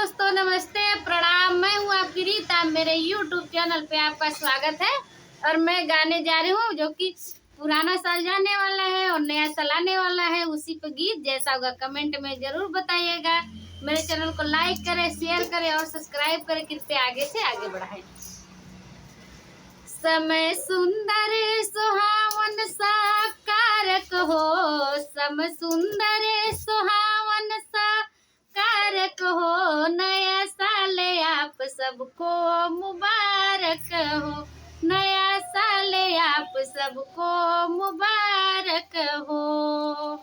दोस्तों, नमस्ते, प्रणाम। मैं हूँ आपकी रीता। मेरे YouTube चैनल पे आपका स्वागत है। और मैं गाने जा रही हूँ जो कि पुराना साल जाने वाला है और नया साल आने वाला है। उसी पे गीत जैसा होगा कमेंट में जरूर बताइएगा। मेरे चैनल को लाइक करें, शेयर करें और सब्सक्राइब करें। कृपया आगे से आगे बढ़ाएं। समय सुंदर सुहावन सा कारक हो, समय सुंदर सुहावन सा कारक हो। नया साल आप सबको मुबारक हो, नया साल आप सबको मुबारक हो।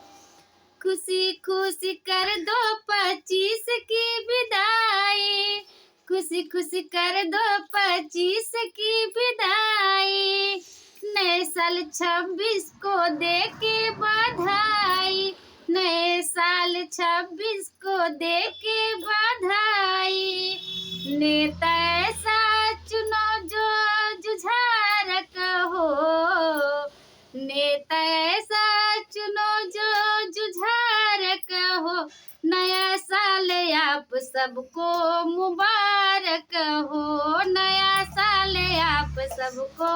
खुशी खुशी कर दो 25 की विदाई, खुशी खुशी कर दो 25 की विदाई। नए साल 26 को दे के बधाई, नए साल 26 को दे के बधाई। नेता ऐसा चुनो जो जुझारक हो, नेता ऐसा चुनो जो जुझारक हो। नया साल आप सबको मुबारक हो, नया साल आप सबको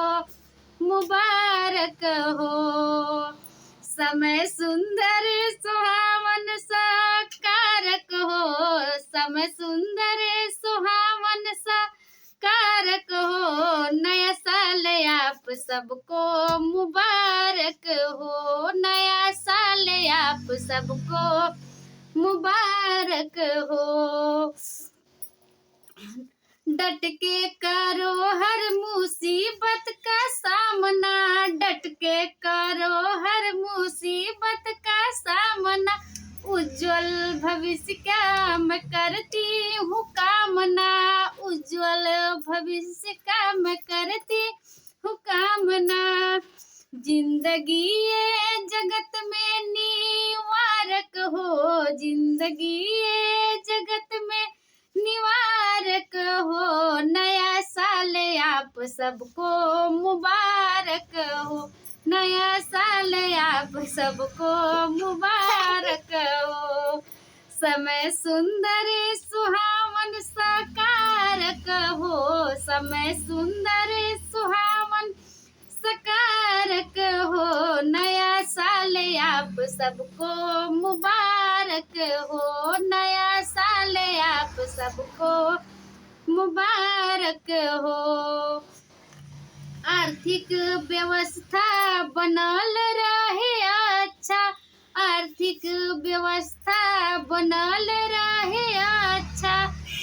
मुबारक हो। समय सुंदर सुहावन सा कारक हो, समय सुंदर सुहावन सा कारक हो। नया साल आप सबको मुबारक हो, नया साल आप सबको मुबारक हो। डट के करो हर मुसीबत का सामना, डट के करो हर मुसीबत का सामना। उज्जवल भविष्य का मैं करती हूँ कामना, उज्जवल भविष्य का मैं करती हूँ कामना। जिंदगी ये जगत में निवारक हो, जिंदगी ये जगत में निवारक हो। नया साल आप सबको मुबारक हो, नया साल आप सबको मुबारक हो। समय सुंदर सुहावन सा कारक हो, समय सुंदर सुहावन सकारक हो। नया साल आप सबको मुबारक हो, नया साल आप सबको मुबारक हो। आर्थिक व्यवस्था बनल रहे अच्छा, आर्थिक व्यवस्था बनल रहे अच्छा।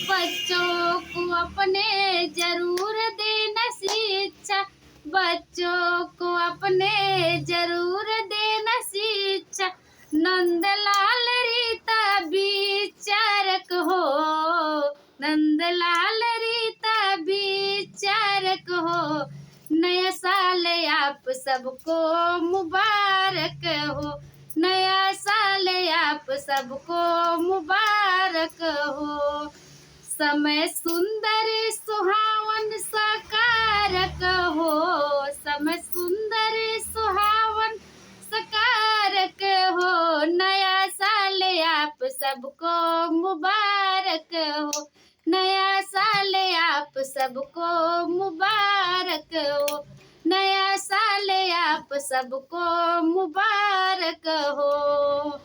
बच्चों को अपने जरूर देना शिक्षा, बच्चों को अपने जरूर देना शिक्षा। नंदलाल रीता विचारक हो, नंदलाल रीता विचारक हो। नया साल आप सबको मुबारक हो, नया साल आप सबको मुबारक हो। समय सुंदर सुहावन सा कारक हो, समय सुंदर सुहावन सकारक हो। नया साल आप सबको मुबारक हो, नया साल आप सबको मुबारक हो, नया साल आप सबको मुबारक हो।